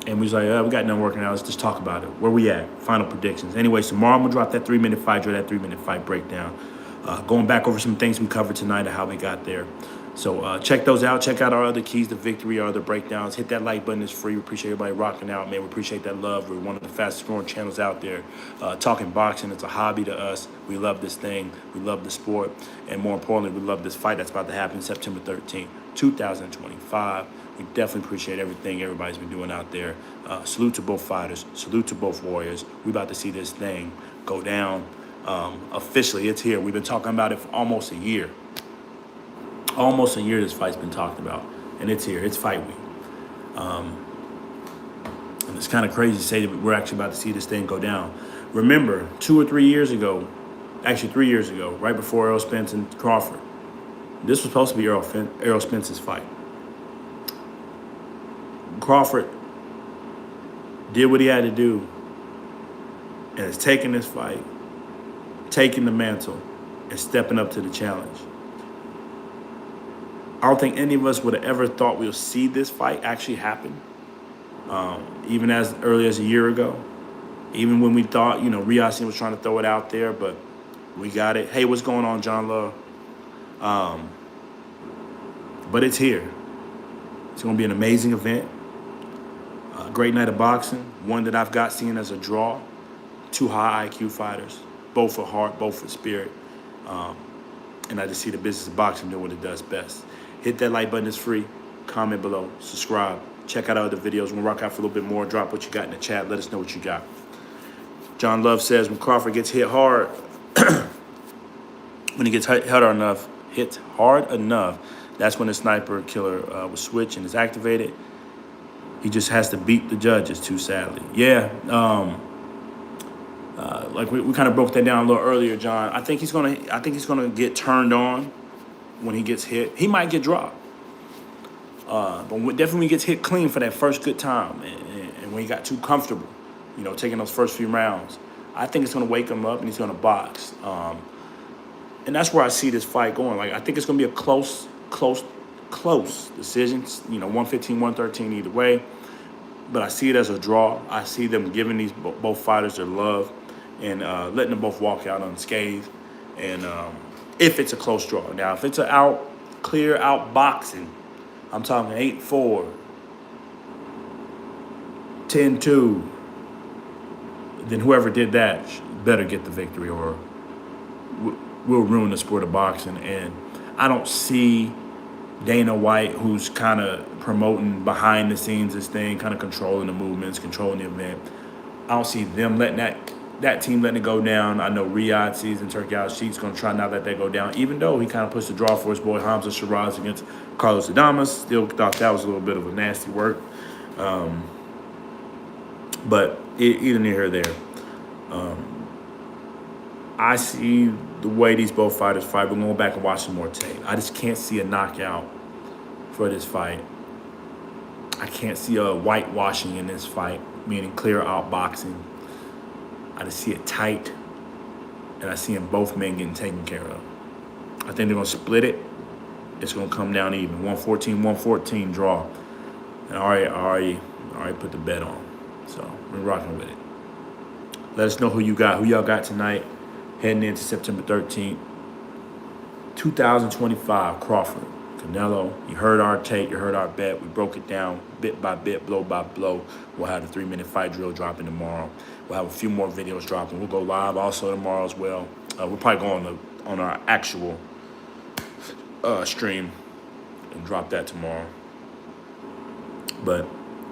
And we was like, we got done working out. Let's just talk about it. Where we at? Final predictions. Anyways, tomorrow I'm going to drop that 3-minute fight drill, that 3-minute fight breakdown. Going back over some things we covered tonight and how we got there. So check those out. Check out our other keys to victory, our other breakdowns. Hit that like button. It's free. We appreciate everybody rocking out, man. We appreciate that love. We're one of the fastest growing channels out there. Talking boxing, it's a hobby to us. We love this thing. We love the sport. And more importantly, we love this fight that's about to happen September 13th, 2025. We definitely appreciate everything everybody's been doing out there. Salute to both fighters. Salute to both warriors. We about to see this thing go down. Officially, it's here. We've been talking about it for almost a year. Almost a year this fight's been talked about, and it's here. It's fight week. And it's kind of crazy to say that we're actually about to see this thing go down. Remember, 2 or 3 years ago, actually 3 years ago, right before Errol Spence and Crawford, this was supposed to be Errol Spence's fight. Crawford did what he had to do and has taken this fight, taking the mantle, and stepping up to the challenge. I don't think any of us would have ever thought we'll see this fight actually happen, even as early as a year ago. Even when we thought, Riyad was trying to throw it out there, but we got it. Hey, what's going on, John Love? But it's here. It's going to be an amazing event. A great night of boxing, one that I've got seen as a draw. 2 high IQ fighters, both for heart, both for spirit. And I just see the business of boxing doing what it does best. Hit that like button, it's free. Comment below, subscribe. Check out our other videos. We'll rock out for a little bit more. Drop what you got in the chat. Let us know what you got. John Love says when Crawford gets hit hard, when he gets hit hard enough, that's when the sniper killer will switch and is activated. He just has to beat the judges too, sadly. Yeah, like we kind of broke that down a little earlier, John. I think he's gonna get turned on when he gets hit. He might get dropped, but definitely when he gets hit clean for that first good time, and when he got too comfortable, taking those first few rounds, I think it's gonna wake him up and he's gonna box. And that's where I see this fight going. Like I think it's gonna be a close decisions. 115, 113 either way. But I see it as a draw. I see them giving these both fighters their love and letting them both walk out unscathed. And if it's a close draw. Now, if it's a clear out boxing, I'm talking 8-4, 10-2, then whoever did that better get the victory or we'll ruin the sport of boxing. And I don't see Dana White, who's kind of promoting behind the scenes this thing, kind of controlling the movements, controlling the event. I don't see them letting that team letting it go down. I know Riyad sees and Turkey Al-Sheikh's going to try not to let that go down, even though he kind of pushed the draw for his boy Hamza Shiraz against Carlos Adames. Still thought that was a little bit of a nasty work. But either near or there. I see the way these both fighters fight. We're going to go back and watch some more tape. I just can't see a knockout for this fight. I can't see a whitewashing in this fight, meaning clear out boxing. I just see it tight, and I see them both men getting taken care of. I think they're going to split it. It's going to come down even. 114 draw. And I already put the bet on. So we're rocking with it. Let us know who y'all got tonight. Heading into September 13th, 2025, Crawford, Canelo. You heard our take, you heard our bet. We broke it down bit by bit, blow by blow. We'll have the 3-minute fight drill dropping tomorrow. We'll have a few more videos dropping. We'll go live also tomorrow as well. We'll probably go on our actual stream and drop that tomorrow. But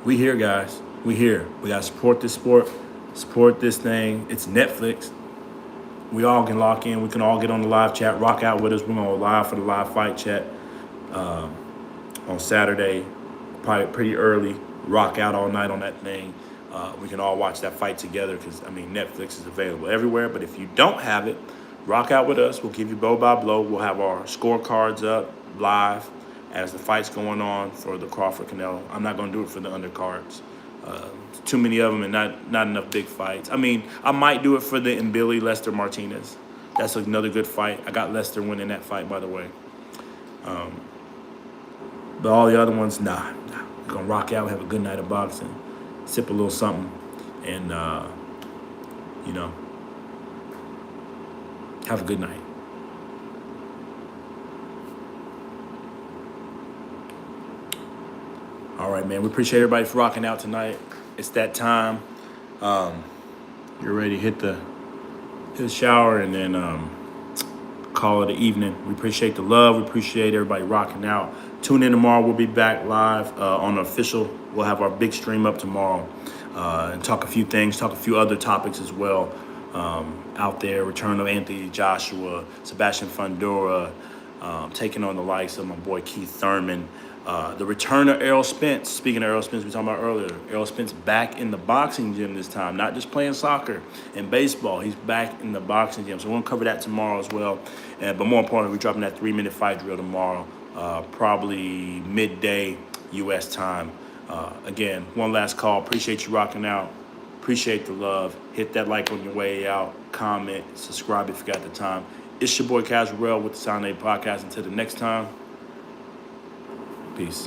we here, guys. We here. We gotta support this sport, support this thing. It's Netflix. We all can lock in. We can all get on the live chat, rock out with us. We're gonna go live for the live fight chat on Saturday, probably pretty early. Rock out all night on that thing. We can all watch that fight together because, I mean, Netflix is available everywhere. But if you don't have it, rock out with us. We'll give you blow by blow. We'll have our scorecards up live as the fight's going on for the Crawford Canelo. I'm not going to do it for the undercards. Too many of them and not enough big fights. I mean, I might do it for the Billy Lester Martinez. That's another good fight. I got Lester winning that fight, by the way. But all the other ones, nah. We're going to rock out, have a good night of boxing, sip a little something, and, you know, have a good night. All right, man. We appreciate everybody for rocking out tonight. It's that time. You're ready to hit the shower and then call it an evening. We appreciate the love. We appreciate everybody rocking out. Tune in tomorrow. We'll be back live on the official. We'll have our big stream up tomorrow and talk a few things, talk a few other topics as well out there. Return of Anthony Joshua, Sebastian Fundora, taking on the likes of my boy Keith Thurman. The return of Errol Spence. Speaking of Errol Spence, we were talking about earlier. Errol Spence back in the boxing gym this time, not just playing soccer and baseball. He's back in the boxing gym. So we're going to cover that tomorrow as well. But more importantly, we're dropping that 3-minute fight drill tomorrow, probably midday U.S. time. Again, one last call. Appreciate you rocking out. Appreciate the love. Hit that like on your way out. Comment. Subscribe if you got the time. It's your boy Caswell with the Sound 8 Podcast. Until the next time. Peace.